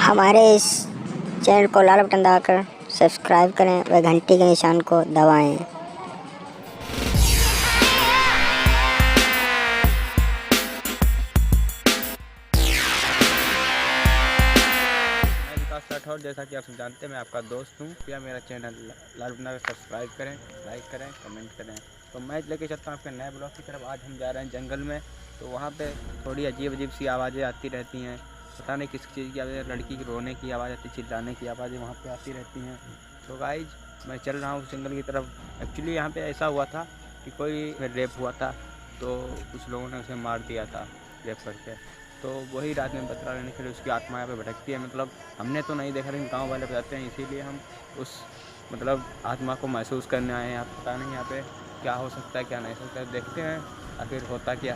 हमारे इस चैनल को लाल बटन दबाकर सब्सक्राइब करें व घंटी के निशान को दबाएं। राठौर, जैसा कि आप सब जानते हैं मैं आपका दोस्त हूँ। या मेरा चैनल लाल बटन दबाकर सब्सक्राइब करें, लाइक करें, कमेंट करें। तो मैं लेके चलता हूँ आपके नए ब्लॉग की तरफ। आज हम जा रहे हैं जंगल में। तो वहाँ पे थोड़ी अजीब अजीब सी आवाज़ें आती रहती हैं। पता नहीं किस चीज़ की आवाज़, लड़की की रोने की आवाज़ आती, चिल्लाने की आवाज़ें वहाँ पे आती रहती हैं। तो गाइज मैं चल रहा हूँ जंगल की तरफ। एक्चुअली यहाँ पे ऐसा हुआ था कि कोई रेप हुआ था, तो कुछ लोगों ने उसे मार दिया था रेप करके। तो वही रात में बतला लेने के लिए उसकी आत्मा यहाँ पे भटकती है। मतलब हमने तो नहीं देखा, लेकिन गाँव वाले बताते हैं, इसीलिए हम उस आत्मा को महसूस करने आए हैं। आप पता नहीं यहाँ पे क्या हो सकता है, क्या नहीं हो सकता है। देखते हैं आखिर होता क्या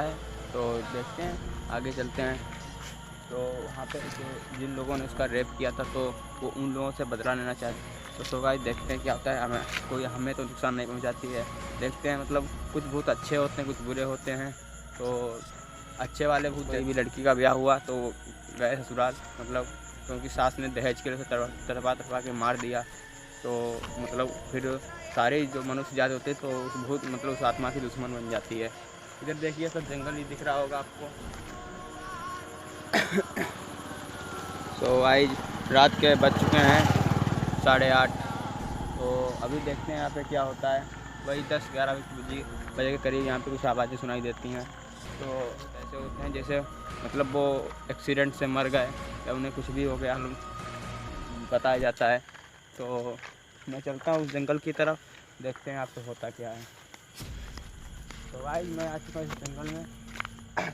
है, तो देखते हैं, आगे चलते हैं। तो वहाँ पे जो जिन लोगों ने उसका रेप किया था, तो वो उन लोगों से बदला लेना चाहते। तो गाइस देखते हैं क्या होता है। हमें तो नुकसान नहीं पहुँचाती है। देखते हैं, मतलब कुछ भूत अच्छे होते हैं, कुछ बुरे होते हैं। तो अच्छे वाले भूत, भी लड़की का ब्याह हुआ तो गए ससुराल, मतलब क्योंकि सास ने दहेज के लिए तड़पा के मार दिया। तो मतलब फिर सारे जो मनुष्य जाते होते तो उस भूत, मतलब उस आत्मा की दुश्मन बन जाती है। इधर देखिए, सब जंगल ही दिख रहा होगा आपको। तो आज रात के बज चुके हैं 8:30। तो अभी देखते हैं यहाँ पे क्या होता है। वही 10-11 बजे के करीब यहाँ पे कुछ आवाज़ें सुनाई देती हैं। तो ऐसे होते हैं जैसे, मतलब वो एक्सीडेंट से मर गए या उन्हें कुछ भी हो गया, बताया जाता है। तो मैं चलता हूँ उस जंगल की तरफ, देखते हैं आपको होता क्या है। तो भाई मैं आ चुका हूँ इस जंगल में,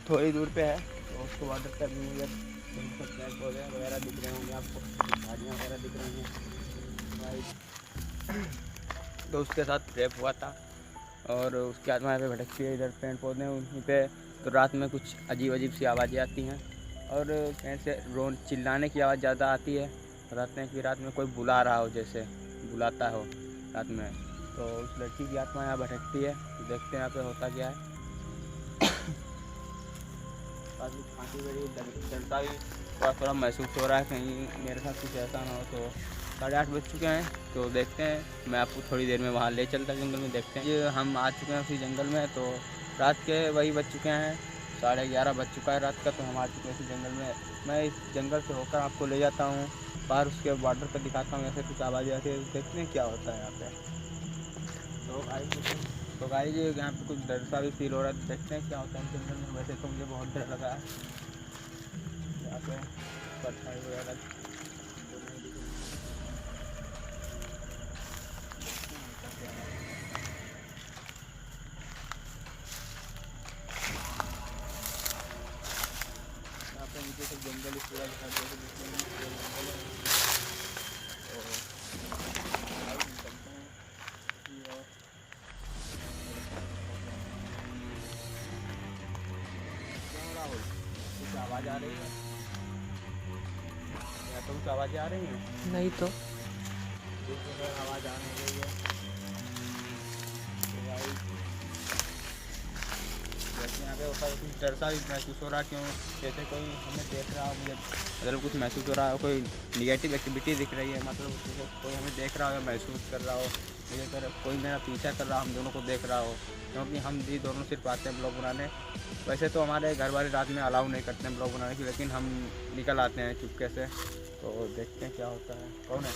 थोड़ी दूर पे है। तो उसको वाटर पर मुझे पेड़ पौधे वगैरह दिख रहे होंगे आपको, झाड़ियाँ वगैरह दिख रही हैं भाई। तो उसके साथ रेप हुआ था और उसकी आत्मा यहाँ पे भटकती है। इधर पेड़ पौधे उन्हीं पे। तो रात में कुछ अजीब अजीब सी आवाज़ें आती हैं और ऐसे चिल्लाने की आवाज़ ज़्यादा आती है। बताते हैं कि रात में कोई बुला रहा हो, जैसे बुलाता हो रात में। तो उस लड़की की आत्मा यहाँ भटकती है। तो देखते हैं यहाँ पे होता क्या है। खांसी बड़ी डरता भी थोड़ा महसूस हो रहा है, कहीं मेरे साथ कुछ ऐसा ना हो। तो 8:30 बज चुके हैं। तो देखते हैं, मैं आपको थोड़ी देर में वहाँ ले चलता जंगल में। देखते हैं, ये हम आ चुके हैं उसी जंगल में। तो रात के वही बज चुके हैं, 11:30 बज चुका है रात का। तो हम आ चुके हैं इसी जंगल में। मैं इस जंगल से होकर आपको ले जाता हूँ बाहर, उसके बॉर्डर पर दिखाता हूँ। ऐसे कुछ आवाज़ें आती है, देखते हैं क्या होता है यहाँ पे। तो गाइस यहाँ पे कुछ डर सा भी फील हो रहा है। देखते हैं क्या होता है जंगल में। वैसे तो मुझे बहुत डर लगा है यहाँ पे, पत्थर वगैरह तो नहीं दिख रही। यहाँ पे नीचे से जंगल ही पूरा दिखा जंगल है। तो निकलते हैं और क्या हो रहा हो, कुछ आवाज़ आ रही है या तो कुछ आवाज़ें आ रही हैं? नहीं तो आवाज़ आने रही है। तो भाई जैसे यहाँ पे होता है, कुछ डर सा भी महसूस हो रहा है। क्यों, जैसे कोई हमें देख रहा हो, मुझे मतलब कुछ महसूस हो रहा है, कोई निगेटिव एक्टिविटी दिख रही है। मतलब कोई हमें देख रहा हो या महसूस कर रहा हो, मुझे कोई मेरा पीछा कर रहा हो, हम दोनों को देख रहा हो। क्योंकि हम भी दोनों सिर्फ आते हैं ब्लॉग बनाने। वैसे तो हमारे घर वाले रात में अलाउ नहीं करते हैं ब्लॉग बनाने की, लेकिन हम निकल आते हैं चुपके से। तो देखते हैं क्या होता है। कौन है,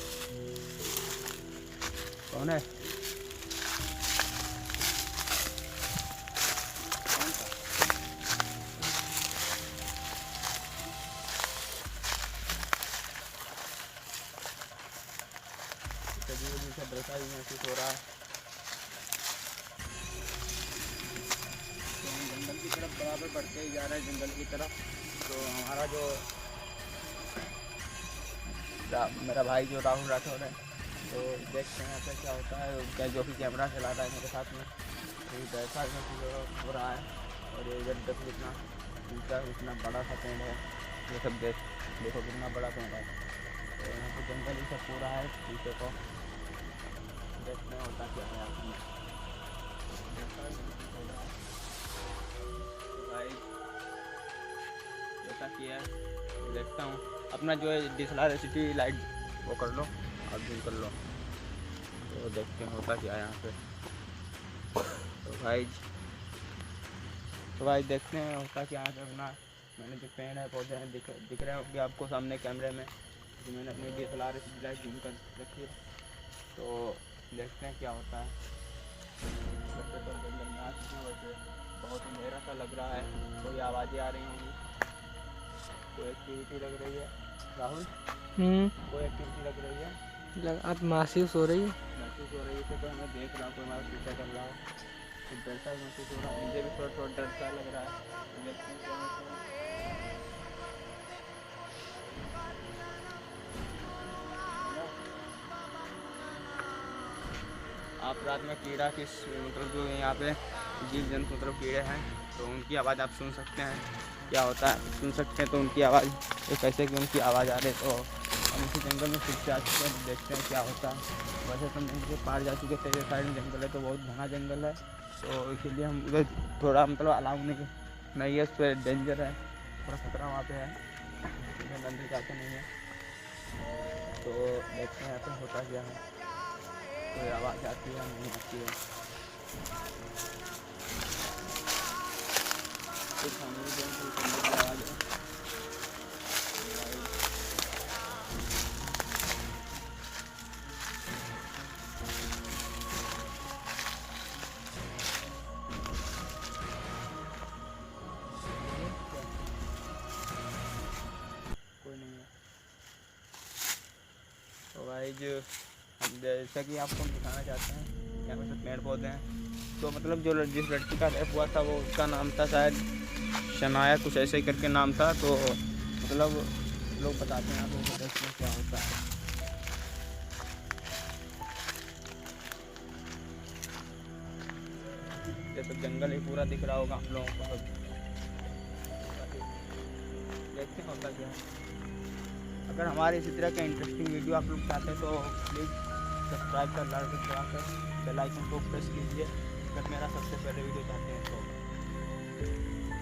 कौन है? से डरता भी महसूस हो रहा है। तो हम जंगल की तरफ बराबर बढ़ते ही जा रहे हैं, जंगल की तरफ। तो हमारा जो मेरा भाई जो राहुल राठौर है, तो देखते हैं यहाँ पे क्या होता है। क्या जो कि कैमरा चला रहा है मेरे साथ में, तो ऐसा हो रहा है। और ये इधर देखो कितना ऊँचा, इतना बड़ा सा पेड़ है। ये सब देखो कितना बड़ा पेड़ है। तो यहाँ पे जंगल ही सब पूरा है पीछे को। देखते हैं होता क्या है आपने। जैसा कि है देखता हूँ अपना जो है DSLR सिटी लाइट वो कर लो और जूम कर लो, तो देखते हैं होता क्या है यहाँ पे। तो भाई देखते हैं होता क्या है अपना। मैंने जो पेड़ है पौधे हैं दिख रहे होंगे आपको सामने कैमरे में, तो मैंने अपनी DSLR सिटी लाइट जूम कर रखी है, तो देखते हैं क्या होता है। वैसे तो जंगल में आ चुके हैं, वैसे बहुत अंधेरा सा लग रहा है, कोई आवाज़ें आ रही होंगी, कोई एक्टिविटी लग रही है। राहुल कोई एक्टिविटी लग रही है, अब महसूस हो रही है। महसूस हो रही है, तो हमें देख रहा हूँ कोई हमारा पीछा कर रहा है, तो डर सा महसूस हो रहा है, मुझे भी थोड़ा थोड़ा डर सा लग रहा है। तो देखते हैं क्या होता है। आप रात में कीड़ा किस मतलब जो यहाँ पे जीव जंतु मतलब कीड़े हैं, तो उनकी आवाज़ आप सुन सकते हैं, क्या होता है सुन सकते हैं। तो उनकी आवाज़ तो कैसे कि उनकी आवाज़ आ रही है, तो हम इसी जंगल में फिर से आ चुके हैं, तो देखते हैं क्या होता है। वैसे तो हम जंगल के पार जा चुके थे, साइड में जंगल है तो बहुत घना जंगल है, तो इसीलिए हम उधर थोड़ा मतलब अलाउ नहीं है, उस पर डेंजर है, थोड़ा खतरा वहाँ पे है, इसलिए अंदर जाते नहीं है। तो देखते हैं यहाँ पे होता क्या है, कोई आवाज़ आती है नहीं आती है। कुछ हम लोग की आवाज़ है। कोई नहीं है। तो भाई जो जैसा कि आपको हम दिखाना चाहते हैं, यहाँ पे सब पेड़ पौधे हैं, तो मतलब जो जिस लड़की का रेप हुआ था वो उसका नाम था शायद शनाया, कुछ ऐसे ही करके नाम था। तो मतलब लोग बताते हैं आपको देखते हैं क्या होता है। जैसे जंगल ही पूरा दिख रहा होगा हम लोगों को, देखते हैं होता क्या है। अगर हमारे इसी तरह के इंटरेस्टिंग वीडियो आप लोग चाहते हैं तो प्लीज़ सब्सक्राइब कर लाइक कर बेल आइकन को प्रेस कीजिए अगर मेरा सबसे पहले वीडियो चाहते हैं तो।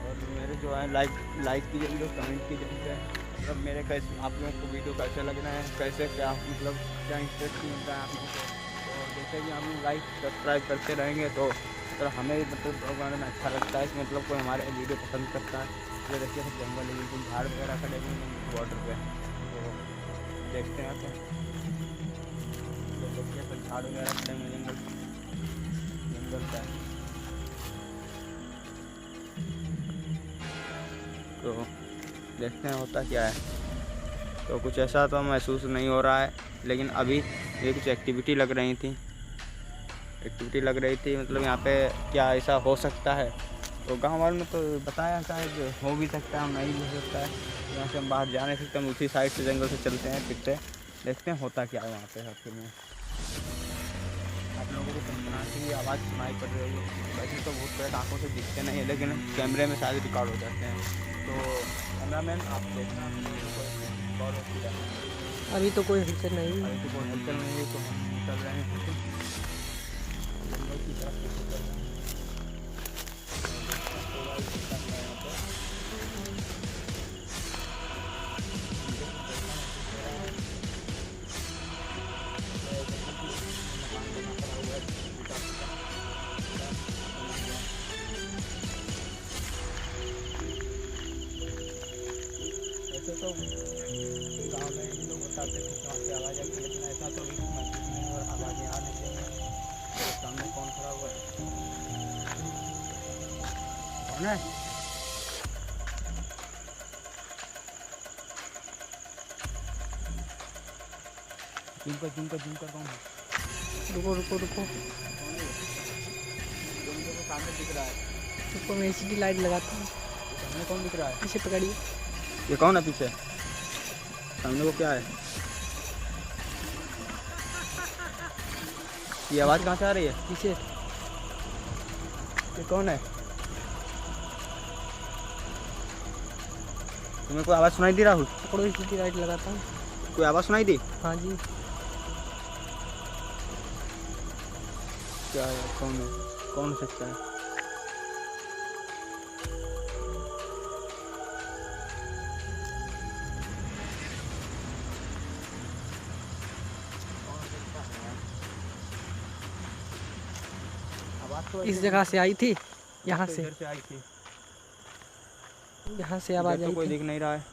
और मेरे जो है लाइक कीजिए, कमेंट कीजिए, मतलब मेरे कैसे आप लोगों को वीडियो कैसे लग रहे हैं, कैसे क्या मतलब क्या इंटरेस्टिंग मिल रहा है आप लोगों को। तो जैसे कि हम लोग लाइक सब्सक्राइब करते रहेंगे तो हमें मतलब प्रोग्राम में अच्छा लगता है, मतलब कोई हमारे वीडियो पसंद करता है। ये देखिए सब जंगल है, बिल्कुल झाड़ वगैरह खड़े हुए हैं बॉर्डर पे, तो देखते हैं तो देखिए सब झाड़ वगैरह खड़े हुए जंगल का है। तो देखते हैं होता क्या है। तो कुछ ऐसा तो महसूस नहीं हो रहा है, लेकिन अभी ये कुछ एक्टिविटी लग रही थी मतलब यहाँ पे क्या ऐसा हो सकता है। तो गांव वालों ने तो बताया शायद हो भी सकता है, नहीं भी हो सकता है। यहाँ से हम बाहर जा नहीं सकते, हम उसी साइड से जंगल से चलते हैं, फिर से देखते हैं होता क्या है वहाँ पे। आखिर में आप लोगों को सनसनाहट की आवाज़ सुनाई पड़ रही है। वैसे तो भूत प्रेत आँखों से दिखते नहीं है, लेकिन कैमरे में शायद रिकॉर्ड हो जाते हैं। तो कैमरामैन आप देखना रिकॉर्ड होती है। अभी तो कोई हलचल नहीं है। अभी तो कोई हलचल नहीं है, तो हम चल रहे हैं जंगल की तरफ से चल रहे हैं। वैसे तो गाँव में ही लोग बताते थे कि वहाँ से आवाज़ आती है, लेकिन ऐसा तो भी महसूस नहीं और आवाज़ें आ नहीं रही हैं। तो सामने कौन खड़ा हुआ है, कौन है? जूम कर कौन है? रुको कौन है? जो मुझे वो सामने दिख रहा है। रुको, मैं एचडी लाइट लगाता हूँ। सामने कौन दिख रहा है? पीछे पकड़िए। ये कौन है पीछे? सामने वो क्या है? ये आवाज़ कहाँ से आ रही है? पीछे ये कौन है? तुम्हें कोई आवाज़ सुनाई दी राहुल? पकड़ो, एचडी लाइट लगाता हूँ। कोई आवाज़ सुनाई दी? हाँ जी। क्या है? कौन है? कौन हो सकता है? तो इस जगह से आई थी, यहाँ से इधर से आई थी। यहाँ से आवाज़ इधर तो आई कोई थी। दिख नहीं रहा है।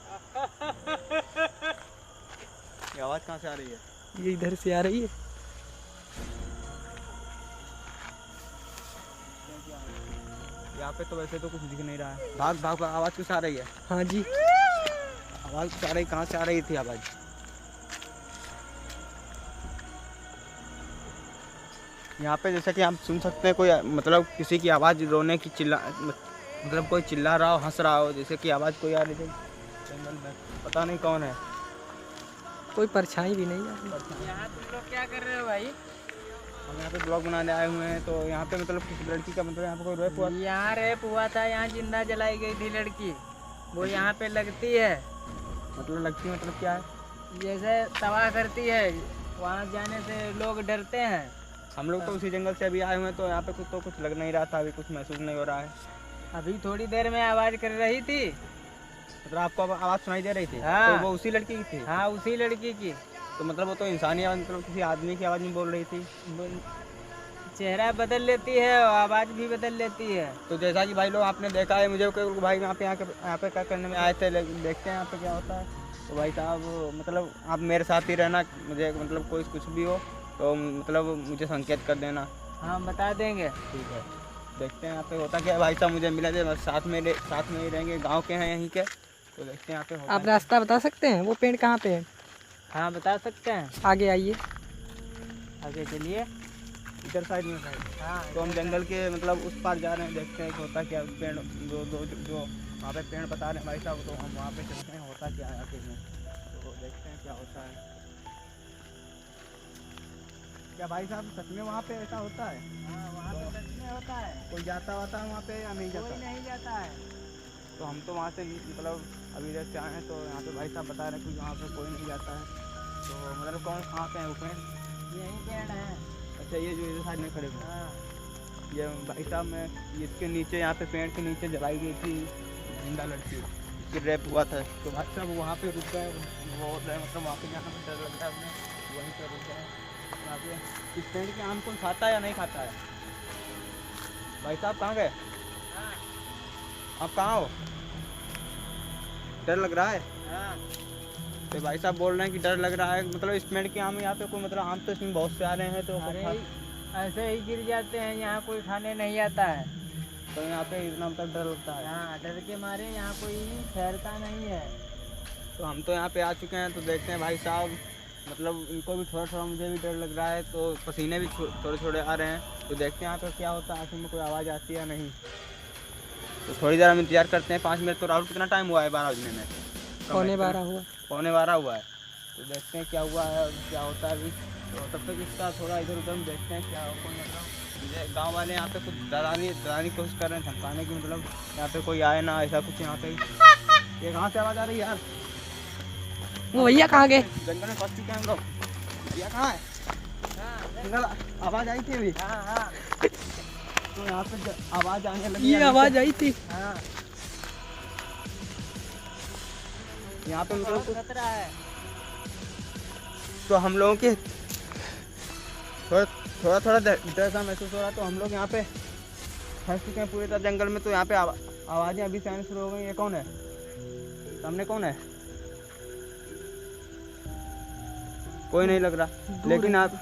ये आवाज़ कहाँ से आ रही है? ये इधर से आ रही है। यहाँ पे तो वैसे तो कुछ दिख नहीं रहा है। भाग भाग भाग, आवाज़ किस आ रही है? हाँ जी, आवाज़ किस आ रही, कहाँ से आ रही थी आवाज़? यहाँ पे जैसा कि आप सुन सकते हैं, कोई मतलब किसी की आवाज़, रोने की, मतलब कोई चिल्ला रहा हो, हंस रहा हो, जैसे कि आवाज़ कोई आ रही थी जंगल में। पता नहीं कौन है। कोई परछाई भी नहीं आ रही। यहाँ तुम लोग क्या कर रहे हो भाई? हम यहाँ पे ब्लॉग बनाने आए हुए हैं। तो यहाँ पे मतलब किसी लड़की का मतलब यहाँ पे कोई रेप हुआ। यहाँ रेप हुआ था, यहाँ जिंदा जलाई गई थी लड़की। वो यहाँ पे लगती है, मतलब लगती है, मतलब क्या है? जैसे तबाह करती है। वहाँ जाने से लोग डरते हैं। हम लोग तो उसी जंगल से अभी आए हुए हैं, तो यहाँ पे कुछ लग नहीं रहा था, अभी कुछ महसूस नहीं हो रहा है। अभी थोड़ी देर में आवाज़ कर रही थी। मतलब आपको आवाज़ सुनाई दे रही थी? हाँ। तो वो उसी लड़की की थी? हाँ, उसी लड़की की। तो मतलब वो तो इंसानी आवाज़, मतलब किसी आदमी की आवाज़ में बोल रही थी। चेहरा बदल लेती है और आवाज़ भी बदल लेती है। तो जैसा कि भाई लोग आपने देखा है, मुझे कोई भाई यहाँ पे क्या करने में आए थे, देखते हैं यहाँ पे क्या होता है। तो भाई साहब मतलब आप मेरे साथ ही रहना, मुझे मतलब कोई कुछ भी हो तो मतलब मुझे संकेत कर देना। हाँ, बता देंगे। ठीक है, देखते हैं यहाँ पे होता क्या है। भाई साहब मुझे मिले थे, बस साथ में ही रहेंगे, गाँव के हैं यहीं के। तो देखते हैं यहाँ पे होता आप रास्ता बता सकते हैं? वो पेड़ कहाँ पे है? हाँ, बता सकते हैं। आगे आइए। आगे चलिए। इधर साइड में साइड। हाँ, तो हम जंगल के मतलब उस पार जा रहे हैं, देखते हैं कि होता क्या। पेड़ जो वहाँ पे पेड़ बता रहे हैं भाई साहब, तो हम वहाँ पे चलते हैं, होता क्या है आखिर में। तो देखते हैं क्या होता है। क्या भाई साहब सच में वहाँ पे ऐसा होता है? हाँ, वहाँ पे सच में होता है। कोई जाता वाता है वहाँ पे या नहीं कोई जाता? नहीं जाता है। तो हम तो वहाँ से मतलब अभी इधर से आए हैं, तो यहाँ पे भाई साहब बता रहे हैं कि वहाँ पे कोई नहीं जाता है। तो मतलब कौन कहाँ पे है वो पेड़? यही पेड़ है। अच्छा, ये जो इधर साइड में खड़े हुए हैं। हाँ। ये भाई साहब मैं इसके नीचे, यहाँ पे पेड़ के नीचे जलाई गई थी जिंदा लड़की, इसकी रेप हुआ था। तो भाई साहब वहाँ पे रुक गए, वो मतलब वहाँ पे जाना में डर लगता है हमें, वहीं पर रुक गए। यहाँ पे इस पेड़ के आम कौन खाता है या नहीं खाता है? भाई साहब कहाँ गए? आप कहाँ हो? डर लग रहा है? हाँ। तो भाई साहब बोल रहे हैं कि डर लग रहा है। मतलब इस पेड़ के आम यहाँ पे कोई मतलब आम तो इसमें बहुत से आ रहे हैं, तो अरे ऐसे ही गिर जाते हैं, यहाँ कोई खाने नहीं आता है। तो यहाँ पे इतना मतलब डर लगता है। हाँ, डर के मारे यहाँ कोई ठहरता नहीं है। तो हम तो यहाँ पे आ चुके हैं, तो देखते हैं भाई साहब, मतलब इनको भी थोड़ा थोड़ा, मुझे भी डर लग रहा है, तो पसीने भी थोड़े थोड़े आ रहे हैं। तो देखते हैं यहाँ पे क्या होता है, आखिर में कोई आवाज़ आती है या नहीं। तो थोड़ी देर हम इंतजार करते हैं, 5 मिनट। तो राहुल कितना टाइम हुआ है? 12 बजने में। पौने 12 हुआ। पौने 12 हुआ है। तो देखते हैं क्या हुआ है और क्या होता है अभी। तो तब तक इसका थोड़ा इधर उधर हम देखते हैं क्या होगा। मतलब गांव वाले यहाँ पे कुछ डराने की कोशिश कर रहे हैं, धमकाने की, मतलब यहाँ पे कोई आए ना, ऐसा कुछ यहाँ पे। ये कहाँ से आवाज़ आ रही है यार? वो भैया कहाँ गए? जंगल में फंस चुके हैं हम लोग। भैया कहाँ है? जंगल आवाज़ आई थी अभी। हाँ हाँ तो यहाँ पे आवाज़ आने लगी। ये आवाज़ आई थी। हाँ, यहाँ पे मतलब बहुत खतरा है। तो हम लोगों के थोड़ा डर सा महसूस हो रहा। तो हम लोग यहाँ पे फंस चुके हैं पूरी तरह जंगल में। तो यहाँ पे आवाज़ें अभी से आनी शुरू हो गई। ये कौन है? सामने कौन है? कोई नहीं लग रहा। लेकिन आप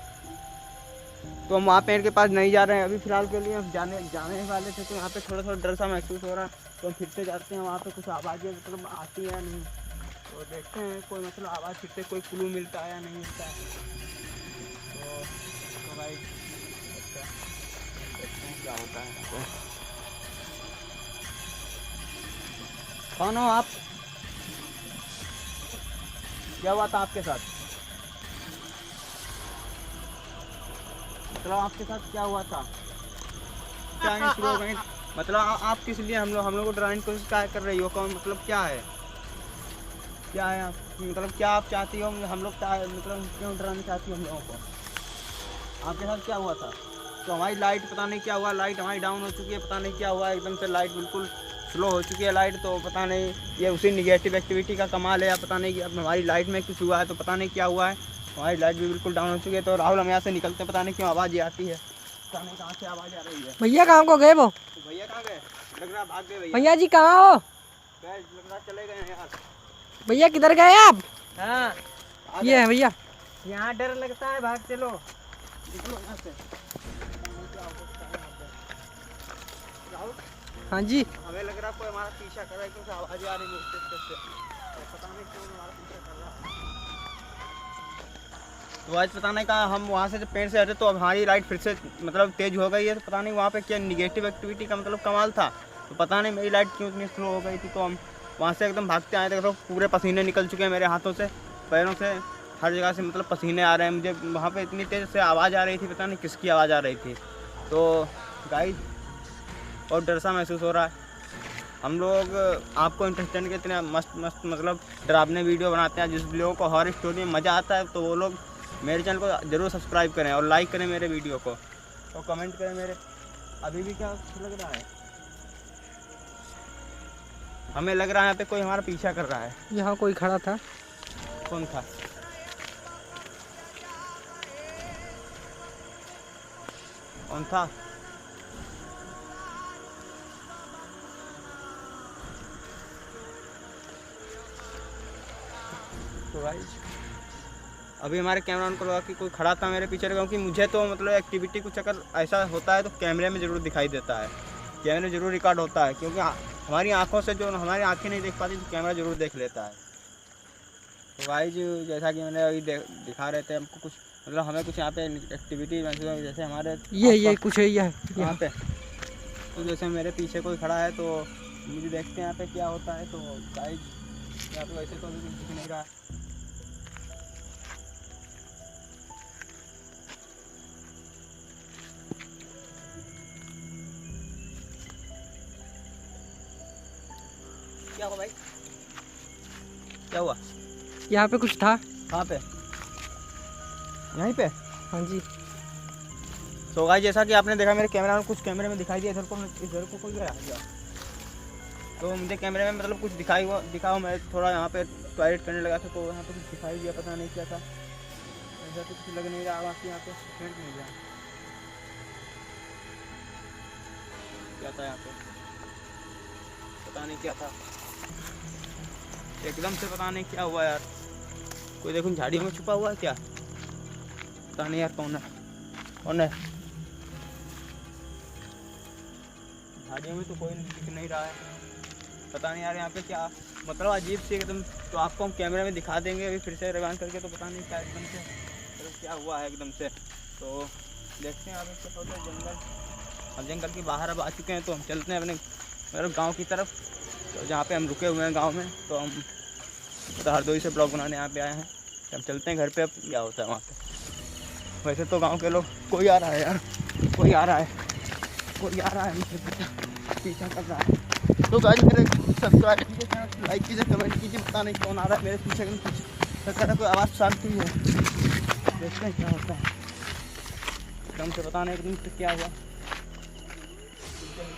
तो हम वहाँ पेड़ के पास नहीं जा रहे हैं अभी फ़िलहाल के लिए। हम जाने वाले थे, तो यहाँ पे थोड़ा डर सा महसूस हो रहा। तो हम फिर से जाते हैं वहाँ पे, कुछ आवाज़ें मतलब आती है या नहीं। तो देखते हैं कोई मतलब आवाज़ फिर से कोई क्लू मिलता है या नहीं मिलता है। तो भाई अच्छा, देखते हैं क्या होता है। तो कौन हो आप? क्या हुआ था आपके साथ? मतलब आपके साथ क्या हुआ था? क्या आनी शुरू हो गई? मतलब आप किस लिए हम लोग को डराने की कोशिश क्या कर रही हो? कौन मतलब क्या है? क्या है आप, मतलब क्या आप चाहती हो? हम लोग क्या मतलब क्यों डराना चाहती हो हम लोगों को? आपके साथ क्या हुआ था? तो हमारी लाइट पता नहीं क्या हुआ, लाइट हमारी डाउन हो चुकी है, पता नहीं क्या हुआ, एकदम से लाइट बिल्कुल स्लो हो चुकी है लाइट। तो पता नहीं ये उसी निगेटिव एक्टिविटी का कमाल है, या पता नहीं कि अब हमारी लाइट में कुछ हुआ है, तो पता नहीं क्या हुआ है। हमारी लाइट भी बिल्कुल डाउन हो चुकी है। तो राहुल हम यहाँ से निकलते हैं, पता नहीं क्यों आवाज़ ये आती है। पता नहीं कहाँ से आवाज़ आ रही है। भैया कहाँ को गए वो? तो भैया कहाँ गए? लग रहा भाग गए भैया। भैया जी कहाँ हो? गए, लग रहा चले गए हैं यार। भैया किधर गए आप? हाँ ये है भैया। यहाँ डर लगता है, भाग चलो। निकलो यहाँ से। राहुल, हाँ जी। हमें लग रहा कोई हमारा पीछा कर रहा है क्योंकि आवाज़ आ रही है उससे। तो पता नहीं क्यों हमारा पीछा कर रहा है। तो आज पता नहीं कहाँ हम वहाँ से जब पेड़ से हटे तो अब हमारी लाइट फिर से मतलब तेज़ हो गई है। तो पता नहीं वहाँ पे क्या निगेटिव एक्टिविटी का मतलब कमाल था। तो पता नहीं मेरी लाइट क्यों इतनी स्लो हो गई थी। तो हम वहाँ से एकदम भागते आए थे। तो पूरे पसीने निकल चुके हैं मेरे हाथों से, पैरों से, हर जगह से मतलब पसीने आ रहे हैं मुझे। वहाँ पे इतनी तेज़ से आवाज़ आ रही थी, पता नहीं किसकी आवाज़ आ रही थी। तो गाइस और डर सा महसूस हो रहा है। हम लोग आपको इंटरेस्टेंट के इतने मस्त मतलब डरावने वीडियो बनाते हैं। जिस लोगों को हॉरर स्टोरी में मज़ा आता है तो वो लोग मेरे चैनल को ज़रूर सब्सक्राइब करें और लाइक करें मेरे वीडियो को और कमेंट करें मेरे। अभी भी क्या लग रहा है? हमें लग रहा है यहाँ पे कोई हमारा पीछा कर रहा है। यहाँ कोई खड़ा था। कौन था? कौन था? तो भाई अभी हमारे कैमरा ऑन को लगा कि कोई खड़ा था मेरे पीछे, क्योंकि मुझे तो मतलब एक्टिविटी कुछ अगर ऐसा होता है तो कैमरे में ज़रूर दिखाई देता है, कैमरे में ज़रूर रिकॉर्ड होता है। क्योंकि हमारी आंखों से जो हमारी आंखें नहीं देख पाती तो कैमरा ज़रूर देख लेता है। तो भाई जी जैसा कि मैंने अभी दिखा रहे थे हमको कुछ मतलब हमें कुछ यहाँ पे एक्टिविटी जैसे हमारे ये कुछ है ये यहाँ पे। तो जैसे मेरे पीछे कोई खड़ा है तो मुझे देखते हैं यहाँ पे क्या होता है। तो गाइस यहाँ पे वैसे तो अभी कुछ दिख नहीं रहा है। क्या हुआ भाई? क्या हुआ? यहाँ पे कुछ था। कहाँ पे? यहीं पे? हाँ जी। तो गाइस जैसा कि आपने देखा मेरे कैमरा में कुछ कैमरे में दिखाई दिया। इधर को कोई गया क्या? तो मुझे कैमरे में मतलब कुछ दिखा मैं थोड़ा यहाँ पे टॉयलेट करने लगा था तो यहाँ पे कुछ दिखाई दिया, पता नहीं क्या था। ऐसा तो कुछ लग नहीं रहा बाकी यहाँ पे फ्रेंड नहीं गया। क्या था यहाँ पे? पता नहीं क्या था, एकदम से पता नहीं क्या हुआ यार। कोई देखो झाड़ियों में छुपा हुआ है क्या? पता नहीं यार कौन है, कौन है? झाड़ियों में तो कोई दिख नहीं रहा है, पता नहीं यार यहाँ पे क्या मतलब अजीब सी एकदम। तो आपको हम कैमरे में दिखा देंगे अभी फिर से रिवाइंड करके। तो पता नहीं क्या एकदम से मतलब क्या हुआ है एकदम से। तो देखते हैं आगे क्या होता है। जंगल, हम जंगल के बाहर अब आ चुके हैं तो हम चलते हैं अपने मतलब गाँव की तरफ। तो जहाँ पे हम रुके हुए हैं गाँव में, तो हम तो हरदोई से ब्लॉग बनाने यहाँ पे आए हैं। तो हम चलते हैं घर पे, अब क्या होता है वहाँ पे। वैसे तो गांव के लोग कोई आ रहा है यार, कोई आ रहा है, कोई आ रहा है मुझे पीछा कर रहा है। तो गाइस मेरे सब्सक्राइब कीजिए, लाइक कीजिए, कमेंट कीजिए। पता नहीं कौन आ रहा है मेरे पीछे, कुछ कोई आवाज़ शांत हुई है। देखते हैं क्या होता है। एकदम से पता नहीं एकदम से क्या हुआ,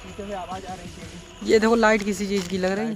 पीछे से आवाज़ आ रही थी। ये देखो लाइट किसी चीज़ की लग रही है।